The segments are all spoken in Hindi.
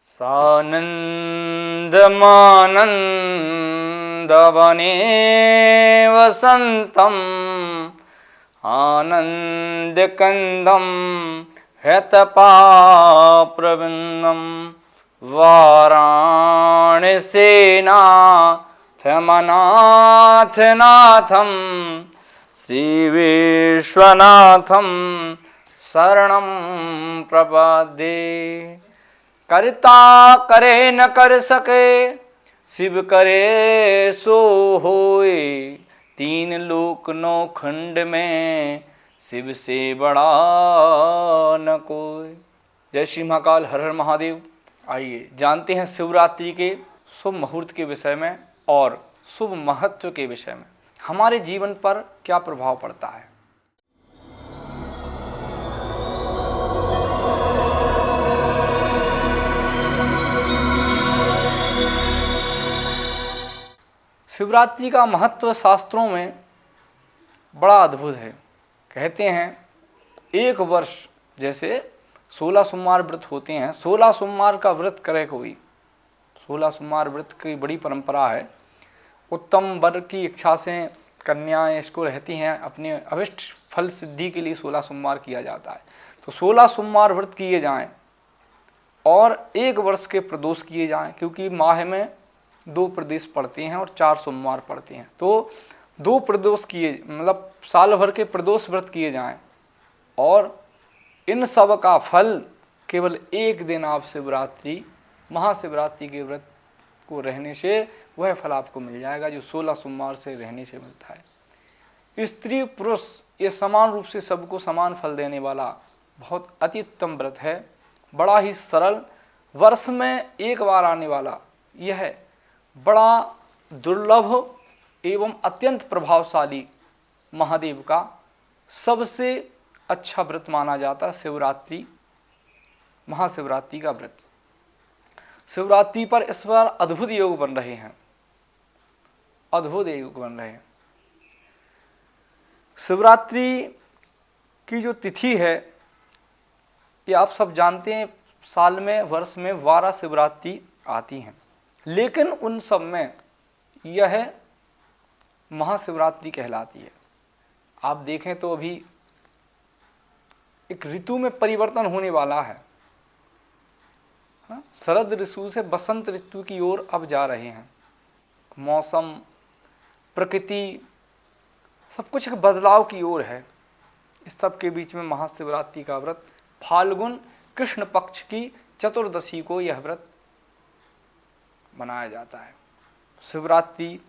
सानन्दमानन्दवने वसन्तम् आनन्दकन्दं ह्यतपाप्रविन्दं वाराणसीनाथमनाथनाथं श्रीविश्वनाथं शरणं प्रपद्ये। करता करे न कर सके शिव करे सो होए, तीन लोक नौ खंड में शिव से बड़ा न कोई। जय श्री महाकाल, हर हर महादेव। आइए जानते हैं शिवरात्रि के शुभ मुहूर्त के विषय में और शुभ महत्व के विषय में, हमारे जीवन पर क्या प्रभाव पड़ता है। शिवरात्रि का महत्व शास्त्रों में बड़ा अद्भुत है। कहते हैं एक वर्ष जैसे 16 सोमवार व्रत होते हैं, 16 सोमवार का व्रत करे कोई, 16 सोमवार व्रत की बड़ी परंपरा है। उत्तम वर की इच्छा से कन्याएं इसको रहती हैं, अपने अभिष्ट फल सिद्धि के लिए 16 सोमवार किया जाता है। तो 16 सोमवार व्रत किए जाएं और एक वर्ष के प्रदोष किए जाएं, क्योंकि माह में 2 प्रदेश पड़ते हैं और 4 सोमवार पड़ते हैं। तो 2 प्रदोष किए, मतलब साल भर के प्रदोष व्रत किए जाएं और इन सब का फल केवल एक दिन आप शिवरात्रि, महाशिवरात्रि के व्रत को रहने से वह फल आपको मिल जाएगा जो 16 सोमवार से रहने से मिलता है। स्त्री पुरुष ये समान रूप से सबको समान फल देने वाला बहुत अति उत्तम व्रत है। बड़ा ही सरल, वर्ष में एक बार आने वाला यह बड़ा दुर्लभ एवं अत्यंत प्रभावशाली महादेव का सबसे अच्छा व्रत माना जाता है शिवरात्रि, महाशिवरात्रि का व्रत। शिवरात्रि पर इस बार अद्भुत योग बन रहे हैं, अद्भुत योग बन रहे हैं। शिवरात्रि की जो तिथि है ये आप सब जानते हैं, साल में वर्ष में 12 शिवरात्रि आती हैं, लेकिन उन सब में यह महाशिवरात्रि कहलाती है। आप देखें तो अभी एक ऋतु में परिवर्तन होने वाला है। शरद ऋतु से बसंत ऋतु की ओर अब जा रहे हैं। मौसम, प्रकृति सब कुछ एक बदलाव की ओर है। इस सब के बीच में महाशिवरात्रि का व्रत फाल्गुन कृष्ण पक्ष की चतुर्दशी को यह व्रत मनाया जाता है। शिवरात्रि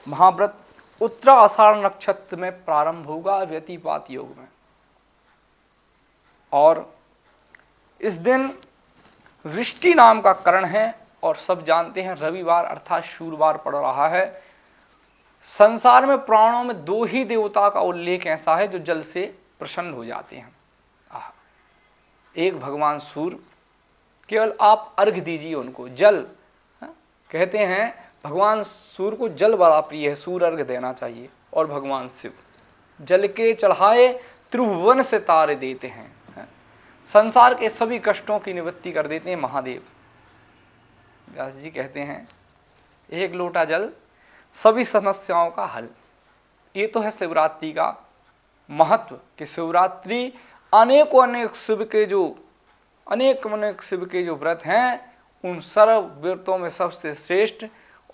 महाव्रत उत्तरा आषाढ़ नक्षत्र में प्रारंभ होगा व्यतिपात योग में, और इस दिन वृष्टि नाम का करण है और सब जानते हैं रविवार अर्थात शुक्रवार पड़ रहा है। संसार में प्राणों में 2 ही देवता का उल्लेख ऐसा है जो जल से प्रसन्न हो जाते हैं। एक भगवान सूर्य, केवल आप अर्घ दीजिए उनको, जल कहते हैं भगवान सूर्य को जल बड़ा प्रिय है, सूर्य अर्घ देना चाहिए। और भगवान शिव जल के चढ़ाए त्रिभुवन से तारे देते हैं, संसार के सभी कष्टों की निवृत्ति कर देते हैं महादेव। व्यास जी कहते हैं एक लोटा जल सभी समस्याओं का हल। ये तो है शिवरात्रि का महत्व कि शिवरात्रि अनेकों अनेक शिव के जो व्रत हैं उन सर्व व्रतों में सबसे श्रेष्ठ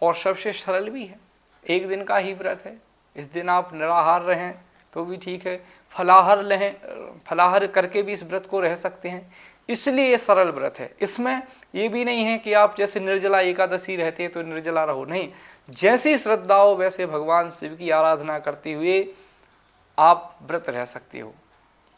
और सबसे सरल भी है। एक दिन का ही व्रत है, इस दिन आप निराहार रहें तो भी ठीक है, फलाहार करके भी इस व्रत को रह सकते हैं, इसलिए ये सरल व्रत है। इसमें ये भी नहीं है कि आप जैसे निर्जला एकादशी रहते हैं तो निर्जला रहो, नहीं, जैसी श्रद्धा हो वैसे भगवान शिव की आराधना करते हुए आप व्रत रह सकते हो।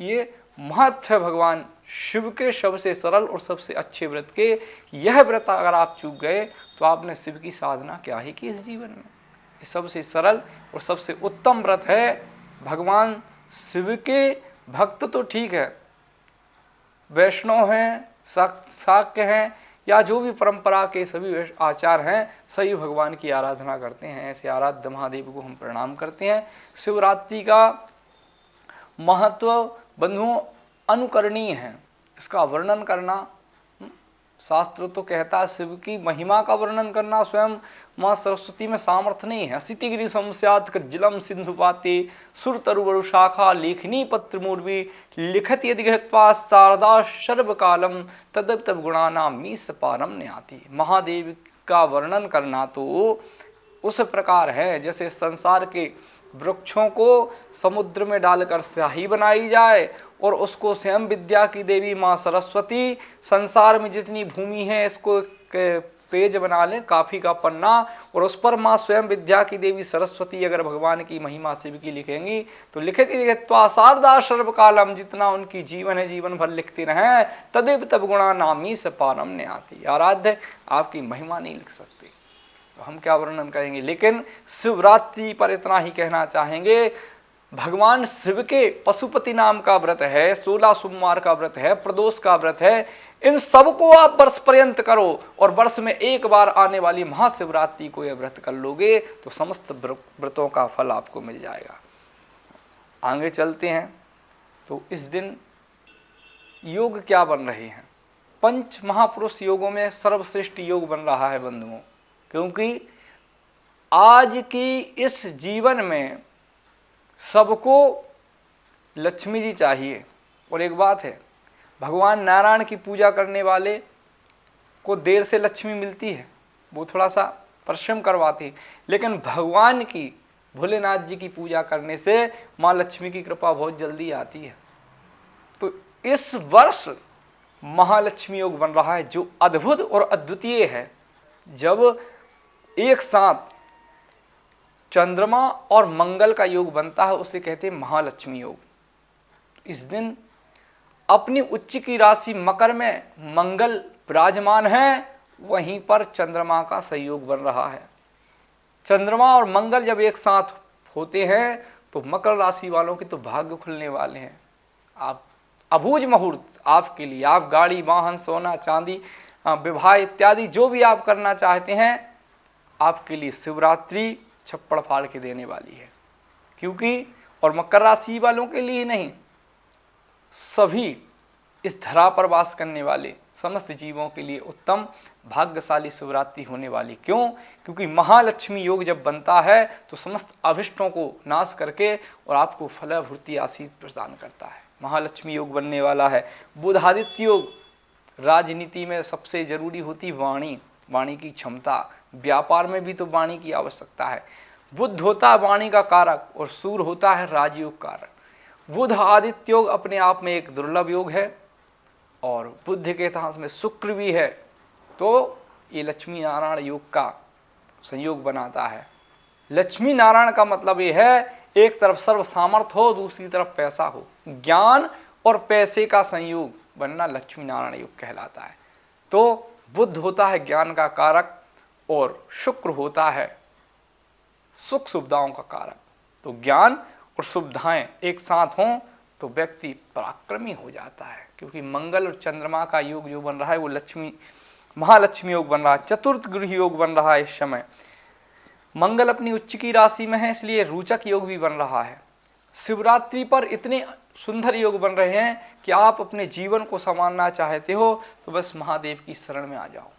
ये महत्व है भगवान शिव के सबसे सरल और सबसे अच्छे व्रत के। यह व्रत अगर आप चूक गए तो आपने शिव की साधना क्या ही की इस जीवन में। ये सबसे सरल और सबसे उत्तम व्रत है। भगवान शिव के भक्त तो ठीक है, वैष्णव हैं, शाक्य हैं या जो भी परंपरा के सभी आचार हैं, सही भगवान की आराधना करते हैं। ऐसे आराध्य महादेव को हम प्रणाम करते हैं। शिवरात्रि का महत्व बंधुओं अनुकरणीय है, इसका वर्णन करना शास्त्र तो कहता है शिव की महिमा का वर्णन करना स्वयं माँ सरस्वती में सामर्थ्य नहीं है। असितिगिरी समस्यात कज्जलम सिंधु पाते सुर तरुवरु शाखा लेखनी पत्र मूर्वी लिखत यदि गृहत्वा शारदा सर्वकालम तदप तब गुणानाम मीस पारम ने आती। महादेव का वर्णन करना तो उस प्रकार है जैसे संसार के वृक्षों को समुद्र में डालकर स्याही बनाई जाए और उसको स्वयं विद्या की देवी माँ सरस्वती संसार में जितनी भूमि है इसको पेज बना ले, काफी का पन्ना, और उस पर माँ स्वयं विद्या की देवी सरस्वती अगर भगवान की महिमा शिव की लिखेंगी तो लिखित्वा शारदा सर्वकालम, जितना उनकी जीवन है जीवन भर लिखती रहें, तदेव तब गुणा नामी से पारम ने आती। आराध्य आपकी महिमा नहीं लिख सकती तो हम क्या वर्णन करेंगे। लेकिन शिवरात्रि पर इतना ही कहना चाहेंगे, भगवान शिव के पशुपति नाम का व्रत है, 16 सोमवार का व्रत है, प्रदोष का व्रत है, इन सबको आप वर्ष पर्यंत करो और वर्ष में एक बार आने वाली महाशिवरात्रि को यह व्रत कर लोगे तो समस्त व्रतों का फल आपको मिल जाएगा। आगे चलते हैं तो इस दिन योग क्या बन रहे हैं। पंच महापुरुष योगों में सर्वश्रेष्ठ योग बन रहा है बंधुओं, क्योंकि आज की इस जीवन में सबको लक्ष्मी जी चाहिए। और एक बात है, भगवान नारायण की पूजा करने वाले को देर से लक्ष्मी मिलती है, वो थोड़ा सा परिश्रम करवाती है, लेकिन भगवान की भोलेनाथ जी की पूजा करने से माँ लक्ष्मी की कृपा बहुत जल्दी आती है। तो इस वर्ष महालक्ष्मी योग बन रहा है जो अद्भुत और अद्वितीय है। जब एक साथ चंद्रमा और मंगल का योग बनता है उसे कहते हैं महालक्ष्मी योग। इस दिन अपनी उच्च की राशि मकर में मंगल विराजमान है, वहीं पर चंद्रमा का संयोग बन रहा है। चंद्रमा और मंगल जब एक साथ होते हैं तो मकर राशि वालों के तो भाग्य खुलने वाले हैं। आप अबूझ मुहूर्त आपके लिए, आप गाड़ी वाहन सोना चांदी विवाह इत्यादि जो भी आप करना चाहते हैं आपके लिए शिवरात्रि छप्पड़ फाड़ के देने वाली है। क्योंकि और मकर राशि वालों के लिए नहीं, सभी इस धरा पर वास करने वाले समस्त जीवों के लिए उत्तम भाग्यशाली शिवरात्रि होने वाली। क्यों? क्योंकि महालक्ष्मी योग जब बनता है तो समस्त अभिष्टों को नाश करके और आपको फलभूति आशीष प्रदान करता है। महालक्ष्मी योग बनने वाला है। बुधादित्य योग, राजनीति में सबसे जरूरी होती वाणी, वाणी की क्षमता, व्यापार में भी तो वाणी की आवश्यकता है। बुध होता है वाणी का कारक और सूर होता है राजयोग कारक। बुध आदित्य योग अपने आप में एक दुर्लभ योग है और बुध के इतिहास में शुक्र भी है, तो ये लक्ष्मी नारायण योग का संयोग बनाता है। लक्ष्मी नारायण का मतलब ये है एक तरफ सर्व सामर्थ्य हो, दूसरी तरफ पैसा हो, ज्ञान और पैसे का संयोग बनना लक्ष्मी नारायण योग कहलाता है। तो बुध होता है ज्ञान का कारक और शुक्र होता है सुख सुविधाओं का कारक। तो ज्ञान और सुविधाएं एक साथ हों तो व्यक्ति पराक्रमी हो जाता है। क्योंकि मंगल और चंद्रमा का योग जो बन रहा है वो लक्ष्मी महालक्ष्मी योग बन रहा है। चतुर्थ गृह योग बन रहा है इस समय। मंगल अपनी उच्च की राशि में है, इसलिए रोचक योग भी बन रहा है। शिवरात्रि पर इतने सुंदर योग बन रहे हैं कि आप अपने जीवन को संवारना चाहते हो तो बस महादेव की शरण में आ जाओ।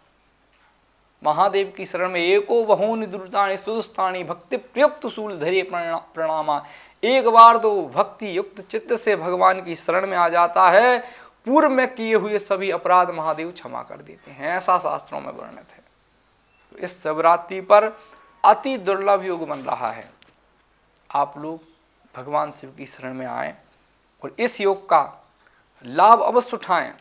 महादेव की शरण में एको बहूनि दुर्तानि सुदुस्तानि भक्ति प्रयुक्त शूल धरे प्रणामा। एक बार तो भक्ति युक्त चित्त से भगवान की शरण में आ जाता है, पूर्व में किए हुए सभी अपराध महादेव क्षमा कर देते हैं, ऐसा शास्त्रों में वर्णित है। तो इस शिवरात्रि पर अति दुर्लभ योग बन रहा है। आप लोग भगवान शिव की शरण में आए और इस योग का लाभ अवश्य उठाएं।